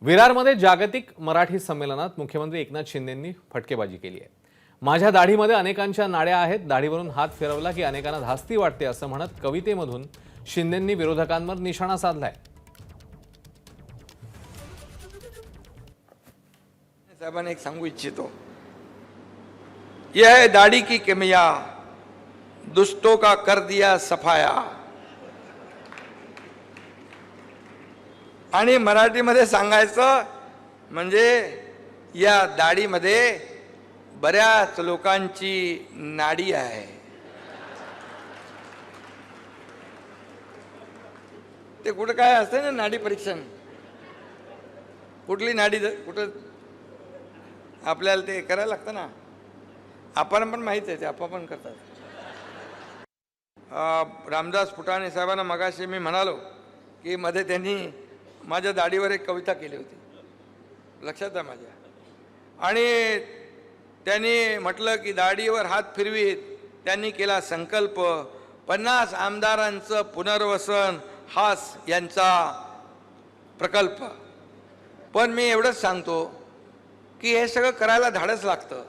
विरारमध्ये जागतिक मराठी संमेलनात मुख्यमंत्री एकनाथ शिंदेंनी फटकेबाजी केली आहे। माझ्या दाढीमध्ये अनेकांच्या नाड्या आहेत, दाढीवरून हात फिरवला की अनेकांना धास्ती वाटते असं म्हणत कवितेमधून शिंदेंनी विरोधकांवर निशाणा साधलाय। साहबान एक सांगू इच्छितो, यह है दाढ़ी की किमिया, दुष्टों का कर दिया सफाया। आणि मराठीमध्ये सांगायचं म्हणजे या दाढीमध्ये बऱ्याच लोकांची नाडी आहे। ते कुठं काय असते ना नाडी परीक्षण, कुठली नाडी कुठं आपल्याला ते करायला लागतं ना। आपण पण माहित आहे, ते आपण पण करतात। रामदास फुटाणे साहेबांना मगाशी मी म्हणालो की मध्ये त्यांनी माझ्या दाढीवर एक कविता केली होती, लक्षात आहे माझ्या। आणि त्यांनी म्हटलं की दाढीवर हात फिरवीत त्यांनी केला संकल्प, 50 आमदारांचं पुनर्वसन हाच यांचा प्रकल्प। पण मी एवढंच सांगतो की हे सगळं करायला धाडस लागतं,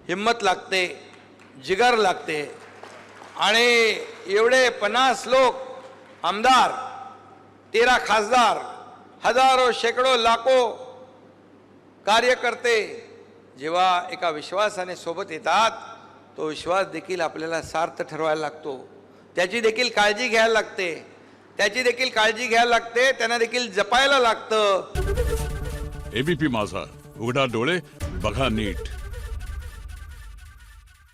हिम्मत लागते, जिगर लागते। आणि एवढे 50 लोक आमदार, 13 खासदार, हजारो शेकडो लाखो कार्यकर्ते जेव्हा एका विश्वासाने सोबत येतात, तो विश्वास देखील आपल्याला सार्थ ठरवायला लागतो, त्याची देखील काळजी घ्यायला लागते, त्यांना देखील जपायला लागतं। एबीपी माझा, उघडा डोळे बघा नीट।